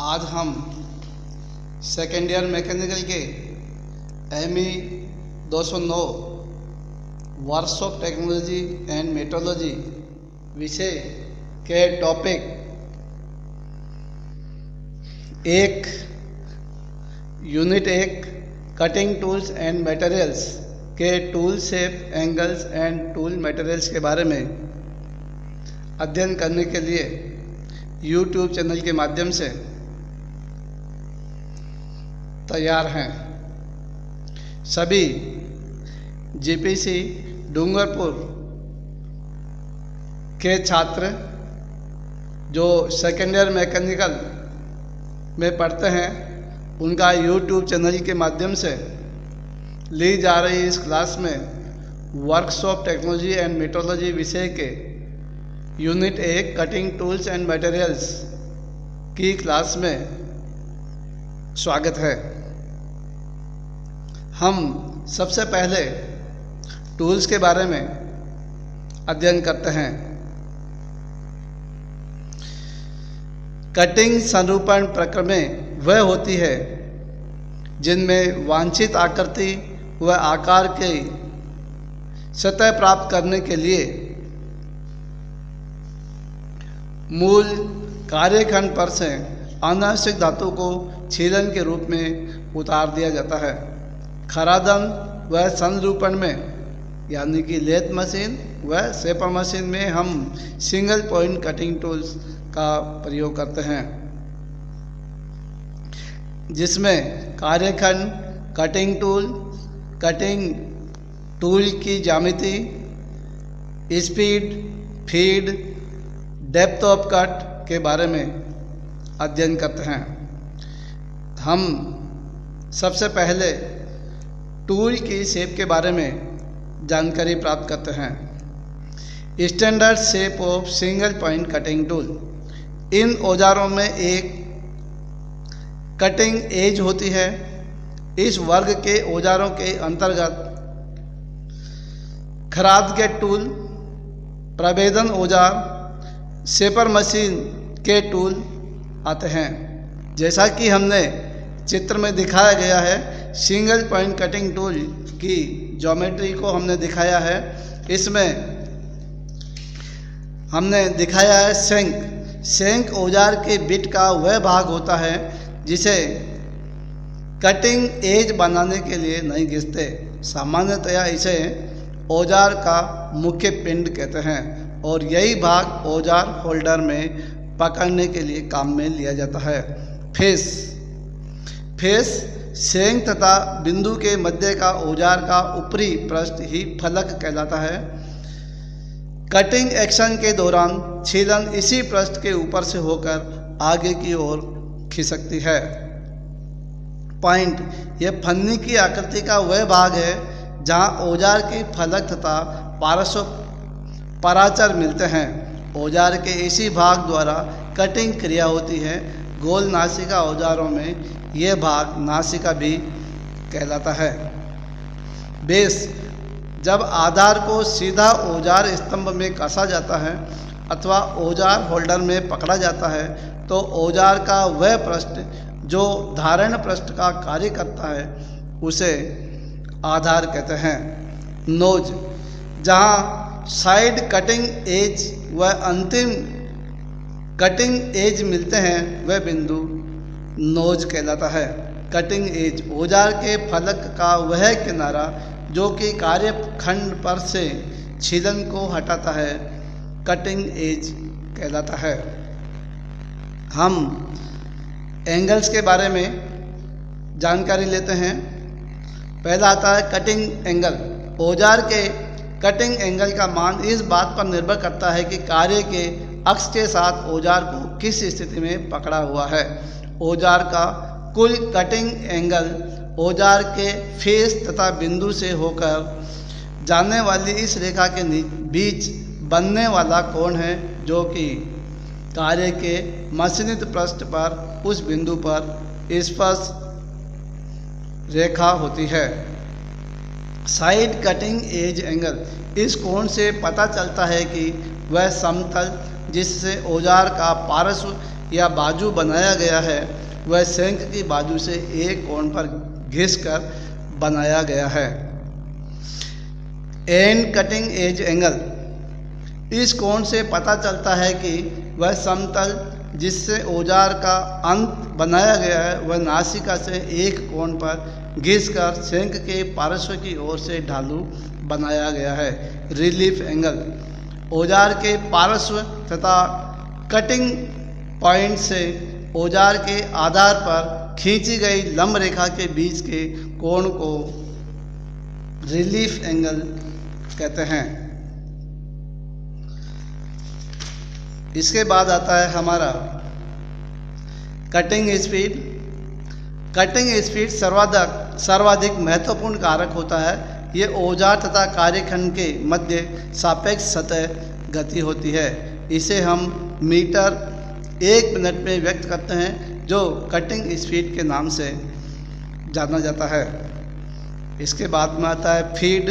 आज हम second year mechanical के ME 209 workshop technology and metrology विषय के topic unit 1 cutting tools and materials के tool shape angles and tool materials के बारे में अध्ययन करने के लिए YouTube चैनल के माध्यम से तैयार हैं। सभी GPC डूंगरपुर के छात्र जो सेकेंड ईयर मैकेनिकल में पढ़ते हैं, उनका YouTube चैनल के माध्यम से ली जा रही इस क्लास में वर्कशॉप टेक्नोलॉजी एंड मेट्रोलॉजी विषय के unit 1 cutting tools and materials की क्लास में स्वागत है। हम सबसे पहले टूल्स के बारे में अध्ययन करते हैं। कटिंग संरूपण प्रक्रियाएं वह होती है जिनमें वांछित आकृति व आकार की सतह प्राप्त करने के लिए मूल कार्यखंड पर से अनावश्यक धातु को छीलन के रूप में उतार दिया जाता है। खरादन व संरूपण में यानी कि लेथ मशीन व शेपर मशीन में हम सिंगल पॉइंट कटिंग टूल्स का प्रयोग करते हैं, जिसमें कार्यखंड, कटिंग टूल की ज्यामिति, speed, feed, depth of cut के बारे में अध्ययन करते हैं। हम सबसे पहले टूल की शेप के बारे में जानकारी प्राप्त करते हैं। Standard shape of single point cutting tool. इन औजारों में एक कटिंग एज होती है। इस वर्ग के औजारों के अंतर्गत खराद के टूल, प्रभेदन औजार, शेपर मशीन के टूल आते हैं। जैसा कि हमने चित्र में दिखाया गया है, सिंगल पॉइंट कटिंग टूल की ज्योमेट्री को हमने दिखाया है। इसमें हमने दिखाया है शंख औजार के बिट का वह भाग होता है जिसे कटिंग एज बनाने के लिए नहीं घिसते। सामान्यतया इसे औजार का मुख्य पिंड कहते हैं और यही भाग औजार होल्डर में पकड़ने के लिए काम में लिया जाता है। फेस शंख तथा बिंदु के मध्य का औजार का ऊपरी पृष्ठ ही फलक कहलाता है। कटिंग एक्शन के दौरान छीलन इसी पृष्ठ के ऊपर से होकर आगे की ओर खिसकती है। पॉइंट, यह फन्नी की आकृति का वह भाग है जहां औजार की फलक तथा पार्श्व पराचर मिलते हैं। औजार के इसी भाग द्वारा कटिंग क्रिया होती है। गोल नासिका औजारों में यह भाग नासिका भी कहलाता है। बेस, जब आधार को सीधा औजार स्तंभ में कसा जाता है अथवा औजार होल्डर में पकड़ा जाता है तो औजार का वह पृष्ठ जो धारण पृष्ठ का कार्य करता है उसे आधार कहते हैं। नोज, जहाँ साइड कटिंग एज व अंतिम कटिंग एज मिलते हैं वह बिंदु नोज कहलाता है। कटिंग एज, औजार के फलक का वह किनारा जो कि कार्यखंड पर से छीलन को हटाता है, कटिंग एज कहलाता है। हम एंगल्स के बारे में जानकारी लेते हैं। पहला आता है कटिंग एंगल। औजार के कटिंग एंगल का मान इस बात पर निर्भर करता है कि कार्य के अक्ष के साथ औजार को किस स्थिति में पकड़ा हुआ है। औजार का कुल कटिंग एंगल औजार के फेस तथा बिंदु से होकर जाने वाली इस रेखा के बीच बनने वाला कोण है, जो कि कार्य के मशीनित पृष्ठ पर उस बिंदु पर स्पर्श रेखा होती है। साइड कटिंग एज एंगल, इस कोण से पता चलता है कि वह समतल जिससे औजार का पार्श्व या बाजू बनाया गया है वह शंख की बाजू से एक कोण पर घिसकर बनाया गया है। एंड कटिंग एज एंगल, इस कोण से पता चलता है कि वह समतल जिससे औजार का अंत बनाया गया है वह नासिका से एक कोण पर घिसकर शंख के पार्श्व की ओर से ढालू बनाया गया है। रिलीफ एंगल, औजार के पार्श्व तथा कटिंग पॉइंट से औजार के आधार पर खींची गई लंब रेखा के बीच के कोण को रिलीफ एंगल कहते हैं। इसके बाद आता है हमारा कटिंग स्पीड। कटिंग स्पीड सर्वाधिक महत्वपूर्ण कारक होता है। ये औजार तथा कार्यखंड के मध्य सापेक्ष सतह गति होती है। इसे हम मीटर 1 मिनट में व्यक्त करते हैं जो कटिंग स्पीड के नाम से जाना जाता है। इसके बाद में आता है फीड।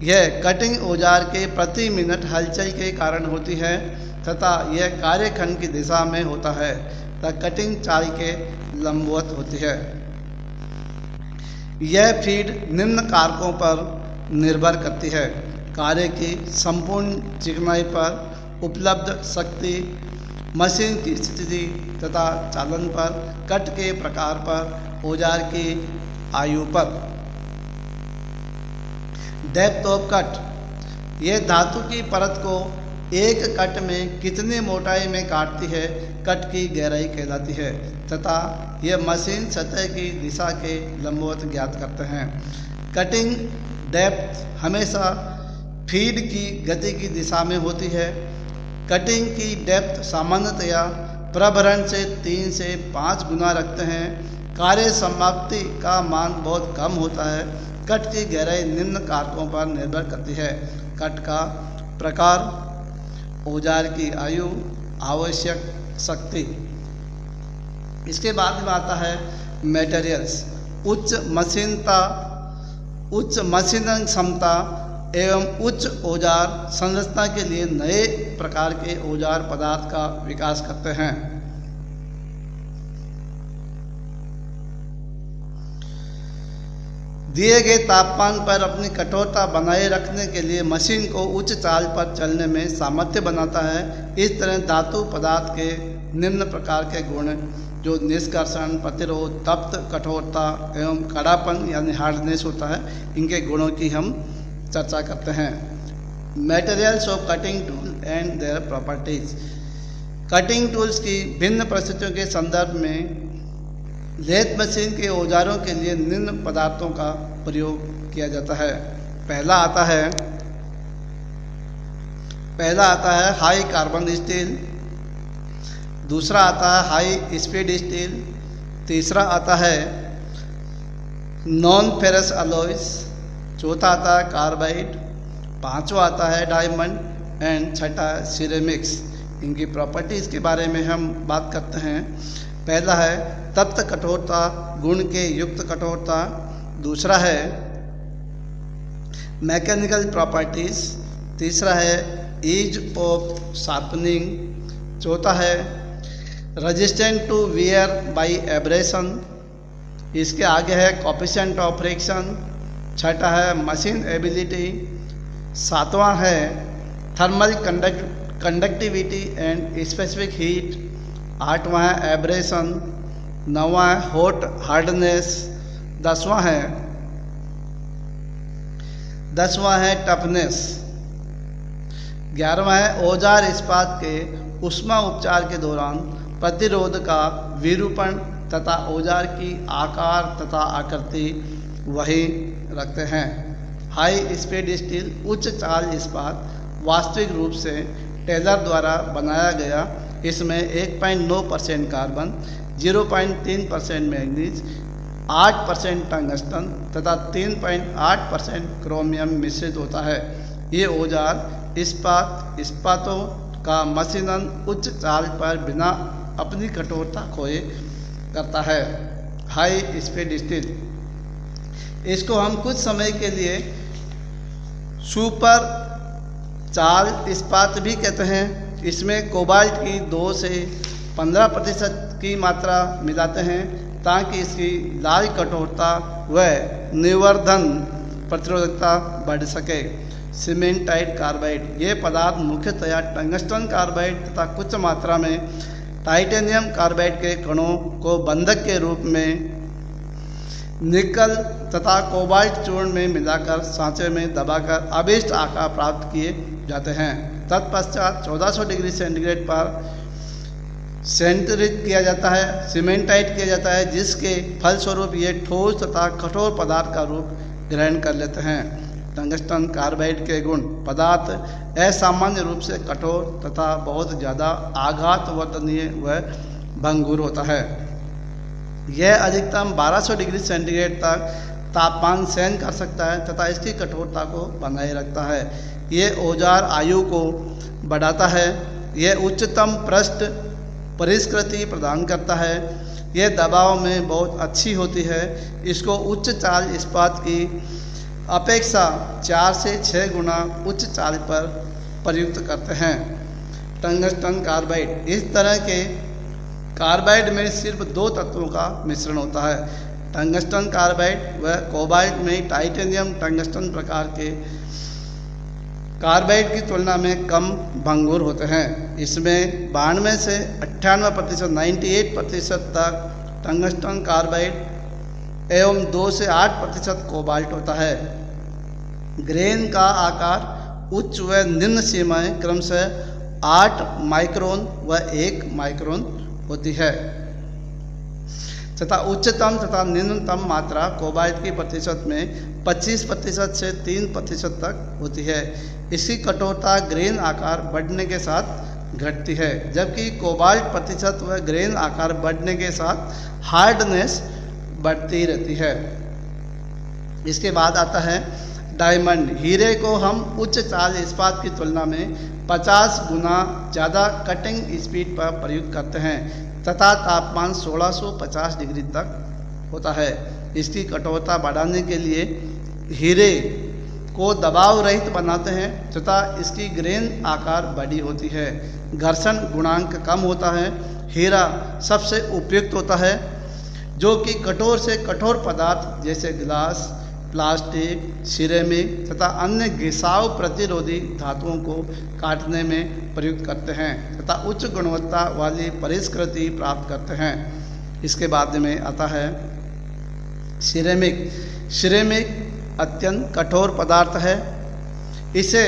यह कटिंग औजार के प्रति मिनट हलचल के कारण होती है तथा यह कार्यखंड की दिशा में होता है तथा कटिंग चाल के लंबवत होती है। यह फीड निम्न कारकों पर निर्भर करती है: कार्य की संपूर्ण चिकनाई पर, उपलब्ध शक्ति, मशीन की स्थिति तथा चालन पर, कट के प्रकार पर, औजार की आयु पर। डेप्थ ऑफ कट, यह धातु की परत को एक कट में कितनी मोटाई में काटती है कट की गहराई कहलाती है तथा यह मशीन सतह की दिशा के लंबवत ज्ञात करते हैं। कटिंग डेप्थ हमेशा फीड की गति की दिशा में होती है। कटिंग की डेप्थ सामान्यतया प्रभरण से 3 से 5 गुना रखते हैं। कार्य समाप्ति का मान बहुत कम होता है। कट की गहराई निम्न कारकों पर निर्भर करती है: कट का प्रकार, औजार की आयु, आवश्यक शक्ति। इसके बाद में आता है मटेरियल्स। उच्च मशीनिंग क्षमता एवं उच्च औजार संरचना के लिए नए प्रकार के औजार पदार्थ का विकास करते हैं। दिए गए तापमान पर अपनी कठोरता बनाए रखने के लिए मशीन को उच्च चाल पर चलने में सामर्थ्य बनाता है। इस तरह धातु पदार्थ के निम्न प्रकार के गुण जो निष्कर्षण, प्रतिरोध, तप्त, कठोरता एवं कड़ापन यानी हार्डनेस होता है, इनके गुणों की हम चर्चा करते हैं। Materials of cutting tool and their properties. Cutting tools की भिन्न परिस्थितियों के संदर्भ में लेथ मशीन के औजारों के लिए निम्न पदार्थों का प्रयोग किया जाता है। पहला आता है हाई कार्बन स्टील, दूसरा आता है हाई स्पीड स्टील, तीसरा आता है नॉन फेरस अलॉयज, चौथा आता है कार्बाइड, पांचवा आता है डायमंड एंड छठा है सिरेमिक्स। इनकी प्रॉपर्टीज़ के बारे में हम बात करते हैं। पहला है तप्त कठोरता, गुण के युक्त कठोरता। दूसरा है मैकेनिकल प्रॉपर्टीज। तीसरा है ईज ऑफ शार्पनिंग। चौथा है resistant to wear by abrasion. इसके आगे है कोफिशिएंट ऑफ फ्रिक्शन। छठा है मशीन एबिलिटी। सातवां है thermal conductivity and specific heat. आठवां है एब्रेशन। नौवां है हॉट हार्डनेस। दसवां है टफनेस। 11वां है औजार इस्पात के ऊष्मा उपचार के दौरान प्रतिरोध का विरूपण तथा औजार की आकार तथा आकृति वही रखते हैं। हाई स्पीड स्टील उच्च चाल इस्पात वास्तविक रूप से टेलर द्वारा बनाया गया। इसमें 1.9% कार्बन, 0.3% मैंगनीज, 8% टंगस्टन तथा 3.8% क्रोमियम मिश्रित होता है। ये औजार इस्पातों का मशीनन उच्च चाल पर बिना अपनी कठोरता खोए करता है। हाई स्पीड स्टील, इसको हम कुछ समय के लिए सुपर चाल इस्पात भी कहते हैं। इसमें कोबाल्ट की 2 से 15% की मात्रा मिलाते हैं ताकि इसकी लाल कठोरता व निवर्धन प्रतिरोधकता बढ़ सके। सीमेंटाइट कार्बाइड, ये पदार्थ मुख्यतया टंगस्टन कार्बाइड तथा कुछ मात्रा में टाइटेनियम कार्बाइड के कणों को बंधक के रूप में निकल तथा कोबाल्ट चूर्ण में मिलाकर सांचे में दबाकर अभीष्ट आकार प्राप्त किए जाते हैं। तत्पश्चात 1400 डिग्री सेंटीग्रेड पर सेंटरित किया जाता है, सीमेंटाइट किया जाता है, जिसके फलस्वरूप ये ठोस तथा कठोर पदार्थ का रूप ग्रहण कर लेते हैं। टंगस्टन कार्बाइड के गुण: पदार्थ असामान्य रूप से कठोर तथा बहुत ज़्यादा आघात वर्तनीय व भंगुर होता है। यह अधिकतम 1200 डिग्री सेंटीग्रेड तक तापमान सहन कर सकता है तथा इसकी कठोरता को बनाए रखता है। ये औजार आयु को बढ़ाता है। यह उच्चतम पृष्ठ परिष्कृति प्रदान करता है। यह दबाव में बहुत अच्छी होती है। इसको उच्च चाल इस्पात की अपेक्षा 4 से 6 गुना उच्च चाल पर प्रयुक्त करते हैं। टंगस्टन कार्बाइड, इस तरह के कार्बाइड में सिर्फ 2 तत्वों का मिश्रण होता है। टंगस्टन कार्बाइड व कोबाल्ट में टाइटेनियम टंगस्टन प्रकार के कार्बाइड की तुलना में कम भंगुर होते हैं। इसमें 92 से 98% 98% तक टंगस्टन कार्बाइड एवं 2 से 8% कोबाल्ट होता है। ग्रेन का आकार उच्च व निम्न सीमाएं क्रमशः 8 माइक्रोन व 1 माइक्रोन होती है तथा उच्चतम तथा निम्नतम मात्रा कोबाल्ट की प्रतिशत में 25% से 3% तक होती है। इसकी कठोरता ग्रेन आकार बढ़ने के साथ घटती है, जबकि कोबाल्ट प्रतिशत व ग्रेन आकार बढ़ने के साथ हार्डनेस बढ़ती रहती है। इसके बाद आता है डायमंड। हीरे को हम उच्च चाल इस्पात की तुलना में 50 गुना ज़्यादा कटिंग स्पीड पर प्रयुक्त करते हैं तथा तापमान 1650 डिग्री तक होता है। इसकी कठोरता बढ़ाने के लिए हीरे को दबाव रहित बनाते हैं तथा इसकी ग्रेन आकार बड़ी होती है। घर्षण गुणांक कम होता है। हीरा सबसे उपयुक्त होता है जो कि कठोर से कठोर पदार्थ जैसे ग्लास, प्लास्टिक, सिरेमिक तथा अन्य घिसाव प्रतिरोधी धातुओं को काटने में प्रयुक्त करते हैं तथा उच्च गुणवत्ता वाली परिष्कृति प्राप्त करते हैं। इसके बाद में आता है सिरेमिक। सिरेमिक अत्यंत कठोर पदार्थ है। इसे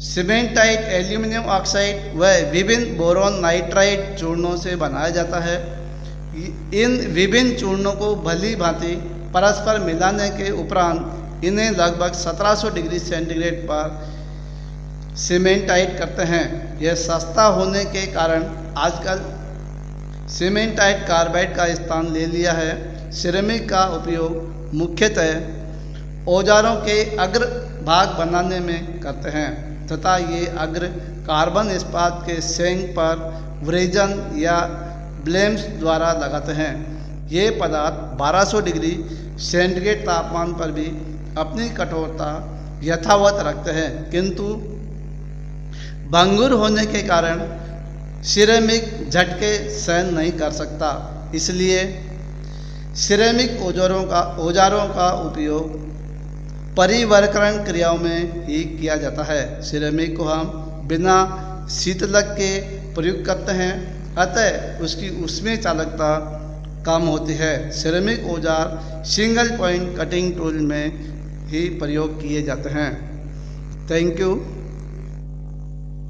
सीमेंटाइट, एल्यूमिनियम ऑक्साइड व विभिन्न बोरोन नाइट्राइड चूर्णों से बनाया जाता है। इन विभिन्न चूर्णों को भली भांति परस्पर मिलाने के उपरांत इन्हें लगभग 1700 डिग्री सेंटीग्रेड पर सीमेंटाइट करते हैं। यह सस्ता होने के कारण आजकल सीमेंटाइट कार्बाइड का स्थान ले लिया है। सिरेमिक का उपयोग मुख्यतः औजारों के अग्र भाग बनाने में करते हैं तथा ये अग्र कार्बन इस्पात के सेंग पर व्रेजन या ब्लेम्स द्वारा लगाते हैं। ये पदार्थ 1200 डिग्री सेंटीग्रेड तापमान पर भी अपनी कठोरता यथावत रखते हैं, किंतु भंगुर होने के कारण सिरेमिक झटके सहन नहीं कर सकता। इसलिए सिरेमिक औजारों का उपयोग परिवर्करण क्रियाओं में ही किया जाता है। सिरेमिक को हम बिना शीतलक के प्रयोग करते हैं, अतः उसकी ऊष्मीय चालकता कम होती है। सिरेमिक औजार सिंगल पॉइंट कटिंग टूल में ही प्रयोग किए जाते हैं। Thank you.